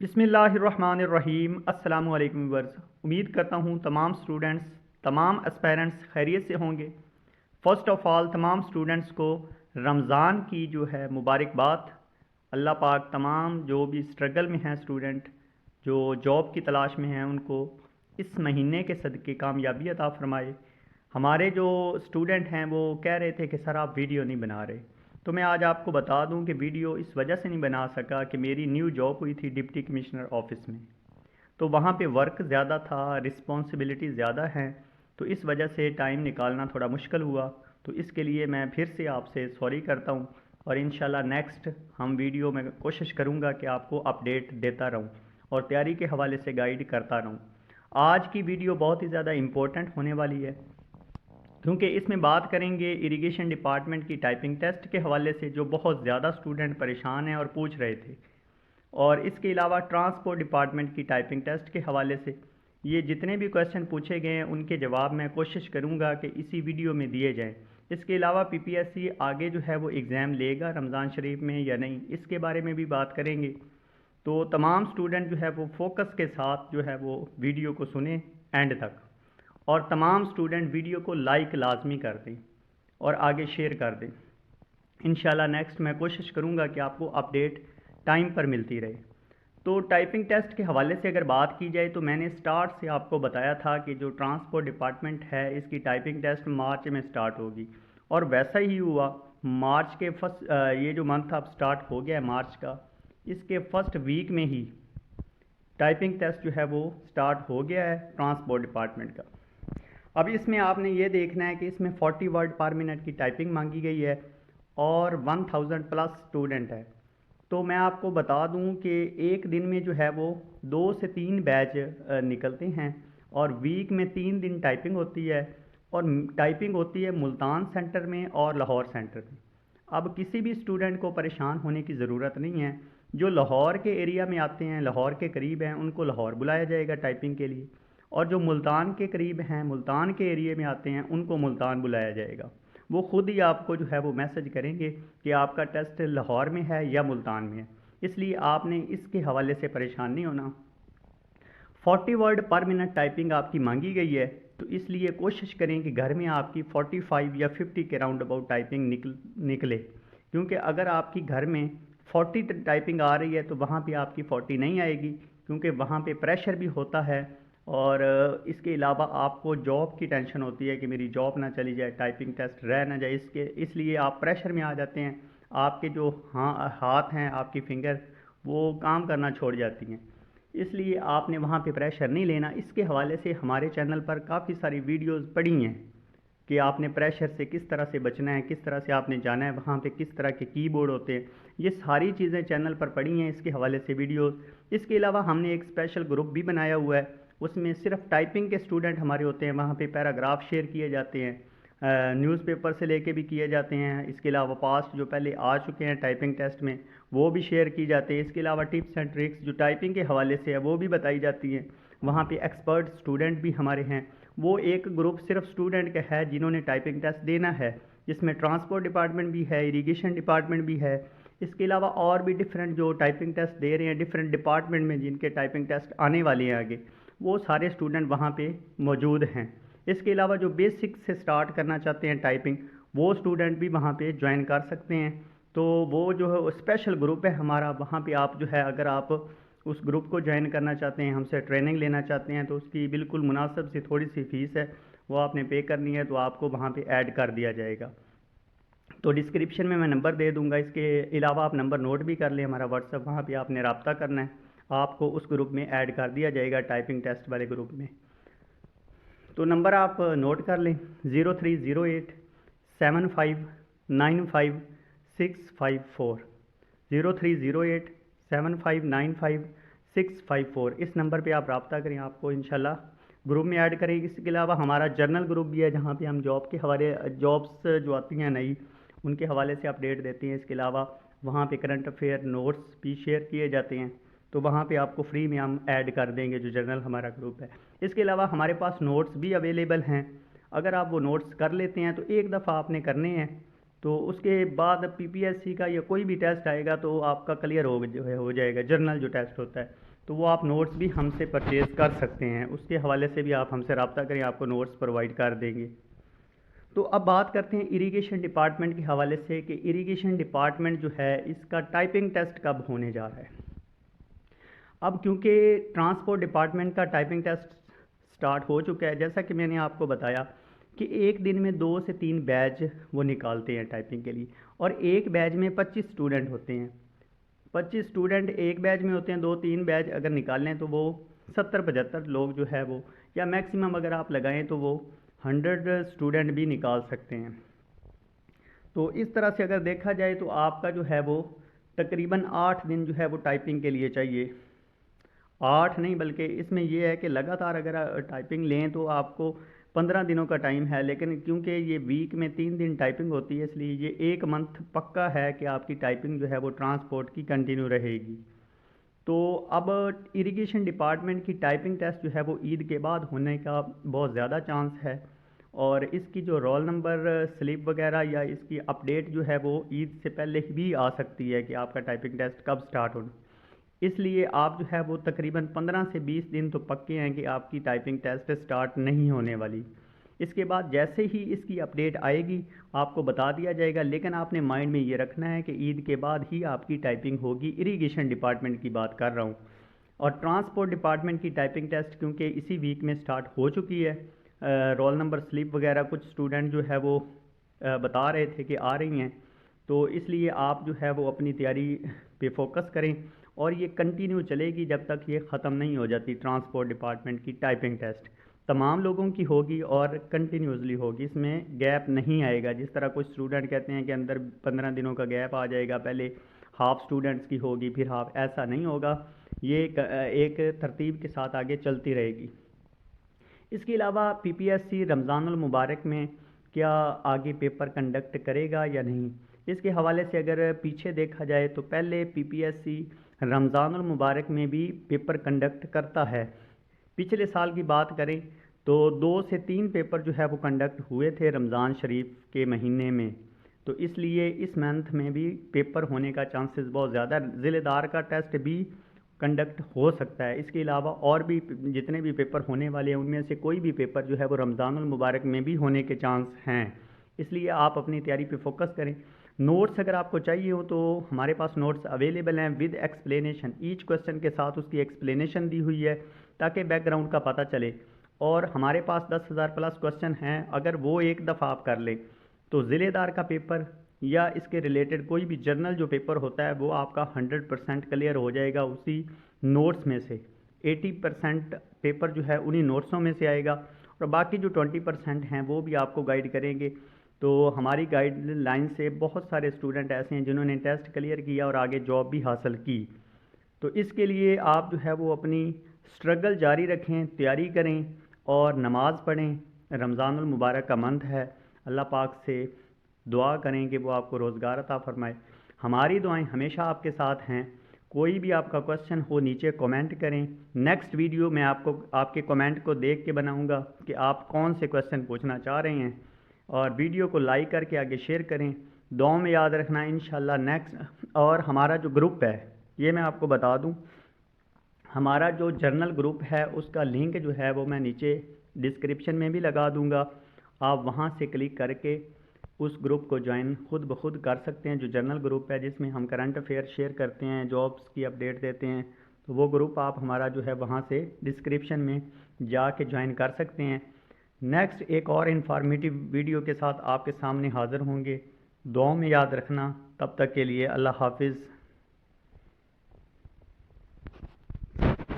बिस्मिल्लाहिर्रहमानिर्रहीम। अस्सलामु अलैकुम व्यूअर्स। उम्मीद करता हूँ तमाम स्टूडेंट्स, तमाम एस्पायरेंट्स खैरियत से होंगे। फ़र्स्ट ऑफ़ ऑल तमाम स्टूडेंट्स को रमज़ान की जो है मुबारकबाद। अल्लाह पाक तमाम जो भी स्ट्रगल में हैं स्टूडेंट, जो जॉब की तलाश में हैं, उनको इस महीने के सदक़े कामयाबी अता फ़रमाए। हमारे जो स्टूडेंट हैं वो कह रहे थे कि सर आप वीडियो नहीं बना रहे, तो मैं आज आपको बता दूं कि वीडियो इस वजह से नहीं बना सका कि मेरी न्यू जॉब हुई थी डिप्टी कमिश्नर ऑफिस में, तो वहाँ पे वर्क ज़्यादा था, रिस्पॉन्सिबिलिटी ज़्यादा हैं, तो इस वजह से टाइम निकालना थोड़ा मुश्किल हुआ। तो इसके लिए मैं फिर से आपसे सॉरी करता हूँ और इंशाल्लाह नेक्स्ट हम वीडियो में कोशिश करूँगा कि आपको अपडेट देता रहूँ और तैयारी के हवाले से गाइड करता रहूँ। आज की वीडियो बहुत ही ज़्यादा इम्पोर्टेंट होने वाली है क्योंकि इसमें बात करेंगे इरिगेशन डिपार्टमेंट की टाइपिंग टेस्ट के हवाले से, जो बहुत ज़्यादा स्टूडेंट परेशान हैं और पूछ रहे थे। और इसके अलावा ट्रांसपोर्ट डिपार्टमेंट की टाइपिंग टेस्ट के हवाले से ये जितने भी क्वेश्चन पूछे गए हैं उनके जवाब मैं कोशिश करूँगा कि इसी वीडियो में दिए जाएँ। इसके अलावा पीपीएससी आगे जो है वो एग्ज़ाम लेगा रमज़ान शरीफ में या नहीं, इसके बारे में भी बात करेंगे। तो तमाम स्टूडेंट जो है वो फोकस के साथ जो है वो वीडियो को सुने एंड तक, और तमाम स्टूडेंट वीडियो को लाइक लाजमी कर दें और आगे शेयर कर दें। इंशाल्लाह नेक्स्ट मैं कोशिश करूँगा कि आपको अपडेट टाइम पर मिलती रहे। तो टाइपिंग टेस्ट के हवाले से अगर बात की जाए तो मैंने स्टार्ट से आपको बताया था कि जो ट्रांसपोर्ट डिपार्टमेंट है इसकी टाइपिंग टेस्ट मार्च में स्टार्ट होगी, और वैसा ही हुआ। मार्च के फर्स्ट ये जो मंथ अब स्टार्ट हो गया है मार्च का, इसके फर्स्ट वीक में ही टाइपिंग टेस्ट जो है वो स्टार्ट हो गया है ट्रांसपोर्ट डिपार्टमेंट का। अब इसमें आपने ये देखना है कि इसमें 40 वर्ड पर मिनट की टाइपिंग मांगी गई है और 1000 प्लस स्टूडेंट है। तो मैं आपको बता दूं कि एक दिन में जो है वो 2 से 3 बैच निकलते हैं और वीक में 3 दिन टाइपिंग होती है, और टाइपिंग होती है मुल्तान सेंटर में और लाहौर सेंटर में। अब किसी भी स्टूडेंट को परेशान होने की ज़रूरत नहीं है। जो लाहौर के एरिया में आते हैं, लाहौर के करीब हैं, उनको लाहौर बुलाया जाएगा टाइपिंग के लिए, और जो मुल्तान के करीब हैं, मुल्तान के एरिया में आते हैं, उनको मुल्तान बुलाया जाएगा। वो खुद ही आपको जो है वो मैसेज करेंगे कि आपका टेस्ट लाहौर में है या मुल्तान में है, इसलिए आपने इसके हवाले से परेशान नहीं होना। 40 वर्ड पर मिनट टाइपिंग आपकी मांगी गई है, तो इसलिए कोशिश करें कि घर में आपकी 45 या 50 के राउंड अबाउट टाइपिंग निकले, क्योंकि अगर आपकी घर में 40 टाइपिंग आ रही है तो वहाँ पे आपकी 40 नहीं आएगी, क्योंकि वहाँ पे प्रेशर भी होता है। और इसके अलावा आपको जॉब की टेंशन होती है कि मेरी जॉब ना चली जाए, टाइपिंग टेस्ट रह ना जाए, इसलिए आप प्रेशर में आ जाते हैं। आपके जो हाथ हैं, आपकी फिंगर, वो काम करना छोड़ जाती हैं, इसलिए आपने वहाँ पे प्रेशर नहीं लेना। इसके हवाले से हमारे चैनल पर काफ़ी सारी वीडियोस पड़ी हैं कि आपने प्रेशर से किस तरह से बचना है, किस तरह से आपने जाना है, वहाँ पे किस तरह के कीबोर्ड होते हैं, ये सारी चीज़ें चैनल पर पड़ी हैं इसके हवाले से वीडियोस। इसके अलावा हमने एक स्पेशल ग्रुप भी बनाया हुआ है, उसमें सिर्फ टाइपिंग के स्टूडेंट हमारे होते हैं। वहाँ पे पैराग्राफ शेयर किए जाते हैं, न्यूज़पेपर से लेके भी किए जाते हैं। इसके अलावा पास्ट जो पहले आ चुके हैं टाइपिंग टेस्ट में वो भी शेयर की जाते हैं। इसके अलावा टिप्स एंड ट्रिक्स जो टाइपिंग के हवाले से है वो भी बताई जाती हैं। वहाँ पे एक्सपर्ट स्टूडेंट भी हमारे हैं। वो एक ग्रुप सिर्फ स्टूडेंट का है जिन्होंने टाइपिंग टेस्ट देना है, जिसमें ट्रांसपोर्ट डिपार्टमेंट भी है, इरिगेशन डिपार्टमेंट भी है। इसके अलावा और भी डिफरेंट जो टाइपिंग टेस्ट दे रहे हैं डिफरेंट डिपार्टमेंट में, जिनके टाइपिंग टेस्ट आने वाले हैं आगे, वो सारे स्टूडेंट वहाँ पे मौजूद हैं। इसके अलावा जो बेसिक से स्टार्ट करना चाहते हैं टाइपिंग, वो स्टूडेंट भी वहाँ पे ज्वाइन कर सकते हैं। तो वो जो है स्पेशल ग्रुप है हमारा, वहाँ पे आप जो है अगर आप उस ग्रुप को ज्वाइन करना चाहते हैं, हमसे ट्रेनिंग लेना चाहते हैं, तो उसकी बिल्कुल मुनासिब सी थोड़ी सी फ़ीस है, वो आपने पे करनी है, तो आपको वहाँ पे ऐड कर दिया जाएगा। तो डिस्क्रिप्शन में मैं नंबर दे दूँगा। इसके अलावा आप नंबर नोट भी कर लें, हमारा व्हाट्सअप, वहाँ पे आपने रब्ता करना है, आपको उस ग्रुप में ऐड कर दिया जाएगा, टाइपिंग टेस्ट वाले ग्रुप में। तो नंबर आप नोट कर लें, 030875955654, 030875955654। इस नंबर पे आप रब्ता करें, आपको इंशाल्लाह ग्रुप में ऐड करें। इसके अलावा हमारा जर्नल ग्रुप भी है, जहाँ पे हम जॉब के हवाले, जॉब्स जो आती हैं नई, उनके हवाले से अपडेट देते हैं। इसके अलावा वहाँ पे करंट अफेयर नोट्स भी शेयर किए जाते हैं, तो वहाँ पे आपको फ्री में हम ऐड कर देंगे जो जर्नल हमारा ग्रुप है। इसके अलावा हमारे पास नोट्स भी अवेलेबल हैं। अगर आप वो नोट्स कर लेते हैं तो एक दफ़ा आपने करने हैं, तो उसके बाद पीपीएससी का या कोई भी टेस्ट आएगा तो आपका क्लियर हो जाएगा, जर्नल जो टेस्ट होता है। तो वो आप नोट्स भी हमसे परचेज़ कर सकते हैं, उसके हवाले से भी आप हमसे रब्ता करें, आपको नोट्स प्रोवाइड कर देंगे। तो अब बात करते हैं इरिगेशन डिपार्टमेंट के हवाले से कि इरिगेशन डिपार्टमेंट जो है इसका टाइपिंग टेस्ट कब होने जा रहा है। अब क्योंकि ट्रांसपोर्ट डिपार्टमेंट का टाइपिंग टेस्ट स्टार्ट हो चुका है, जैसा कि मैंने आपको बताया कि एक दिन में 2 से 3 बैच वो निकालते हैं टाइपिंग के लिए, और एक बैच में 25 स्टूडेंट होते हैं। 25 स्टूडेंट एक बैच में होते हैं, 2-3 बैच अगर निकालें तो वो 70-75 लोग जो है वो, या मैक्सिमम अगर आप लगाएं तो वो 100 स्टूडेंट भी निकाल सकते हैं। तो इस तरह से अगर देखा जाए तो आपका जो है वो तकरीबन 8 दिन जो है वो टाइपिंग के लिए चाहिए। 8 नहीं, बल्कि इसमें यह है कि लगातार अगर टाइपिंग लें तो आपको 15 दिनों का टाइम है, लेकिन क्योंकि ये वीक में 3 दिन टाइपिंग होती है इसलिए ये 1 मंथ पक्का है कि आपकी टाइपिंग जो है वो ट्रांसपोर्ट की कंटिन्यू रहेगी। तो अब इरिगेशन डिपार्टमेंट की टाइपिंग टेस्ट जो है वो ईद के बाद होने का बहुत ज़्यादा चांस है, और इसकी जो रोल नंबर स्लिप वगैरह या इसकी अपडेट जो है वो ईद से पहले भी आ सकती है कि आपका टाइपिंग टेस्ट कब स्टार्ट होना। इसलिए आप जो है वो तकरीबन 15 से 20 दिन तो पक्के हैं कि आपकी टाइपिंग टेस्ट स्टार्ट नहीं होने वाली। इसके बाद जैसे ही इसकी अपडेट आएगी आपको बता दिया जाएगा, लेकिन आपने माइंड में ये रखना है कि ईद के बाद ही आपकी टाइपिंग होगी। इरिगेशन डिपार्टमेंट की बात कर रहा हूँ। और ट्रांसपोर्ट डिपार्टमेंट की टाइपिंग टेस्ट क्योंकि इसी वीक में स्टार्ट हो चुकी है, रोल नंबर स्लिप वगैरह कुछ स्टूडेंट जो है वो बता रहे थे कि आ रही हैं, तो इसलिए आप जो है वो अपनी तैयारी पे फोकस करें, और ये कंटिन्यू चलेगी जब तक ये ख़त्म नहीं हो जाती। ट्रांसपोर्ट डिपार्टमेंट की टाइपिंग टेस्ट तमाम लोगों की होगी और कंटिन्यूसली होगी, इसमें गैप नहीं आएगा। जिस तरह कुछ स्टूडेंट कहते हैं कि अंदर 15 दिनों का गैप आ जाएगा, पहले हाफ स्टूडेंट्स की होगी फिर हाफ, ऐसा नहीं होगा। ये एक तरतीब के साथ आगे चलती रहेगी। इसके अलावा पीपीएससी रमज़ानुल मुबारक में क्या आगे पेपर कंडक्ट करेगा या नहीं, इसके हवाले से अगर पीछे देखा जाए तो पहले पीपीएससी रमज़ानुल मुबारक में भी पेपर कंडक्ट करता है। पिछले साल की बात करें तो 2 से 3 पेपर जो है वो कंडक्ट हुए थे रमज़ान शरीफ के महीने में, तो इसलिए इस मंथ में भी पेपर होने का चांसेस बहुत ज़्यादा। ज़िलेदार का टेस्ट भी कंडक्ट हो सकता है। इसके अलावा और भी जितने भी पेपर होने वाले हैं उनमें से कोई भी पेपर जो है वो रमज़ानुल मुबारक में भी होने के चांस हैं, इसलिए आप अपनी तैयारी पे फोकस करें। नोट्स अगर आपको चाहिए हो तो हमारे पास नोट्स अवेलेबल हैं विद एक्सप्लेनेशन, ईच क्वेश्चन के साथ उसकी एक्सप्लेनेशन दी हुई है ताकि बैकग्राउंड का पता चले। और हमारे पास 10,000 प्लस क्वेश्चन हैं, अगर वो एक दफ़ा आप कर लें तो ज़िलेदार का पेपर या इसके रिलेटेड कोई भी जर्नल जो पेपर होता है वो आपका 100% क्लियर हो जाएगा उसी नोट्स में से। 80% पेपर जो है उन्हीं नोट्सों में से आएगा, और बाकी जो 20% हैं वो भी आपको गाइड करेंगे। तो हमारी गाइडलाइन से बहुत सारे स्टूडेंट ऐसे हैं जिन्होंने टेस्ट क्लियर किया और आगे जॉब भी हासिल की। तो इसके लिए आप जो है वो अपनी स्ट्रगल जारी रखें, तैयारी करें और नमाज़ पढ़ें। रमज़ानुल मुबारक का मंथ है, अल्लाह पाक से दुआ करें कि वो आपको रोज़गार अता फरमाए। हमारी दुआएं हमेशा आपके साथ हैं। कोई भी आपका क्वेश्चन हो नीचे कमेंट करें, नेक्स्ट वीडियो मैं आपको आपके कमेंट को देख के बनाऊंगा कि आप कौन से क्वेश्चन पूछना चाह रहे हैं, और वीडियो को लाइक करके आगे शेयर करें। दुआ में याद रखना इंशाल्लाह नेक्स्ट। और हमारा जो ग्रुप है ये मैं आपको बता दूं, हमारा जो जर्नल ग्रुप है उसका लिंक जो है वो मैं नीचे डिस्क्रिप्शन में भी लगा दूंगा। आप वहां से क्लिक करके उस ग्रुप को ज्वाइन खुद ब खुद कर सकते हैं, जो जर्नल ग्रुप है जिसमें हम करंट अफेयर शेयर करते हैं, जॉब्स की अपडेट देते हैं। तो वो ग्रुप आप हमारा जो है वहाँ से डिस्क्रिप्शन में जाके ज्वाइन कर सकते हैं। नेक्स्ट एक और इन्फॉर्मेटिव वीडियो के साथ आपके सामने हाज़िर होंगे। दुआ में याद रखना, तब तक के लिए अल्लाह हाफिज़।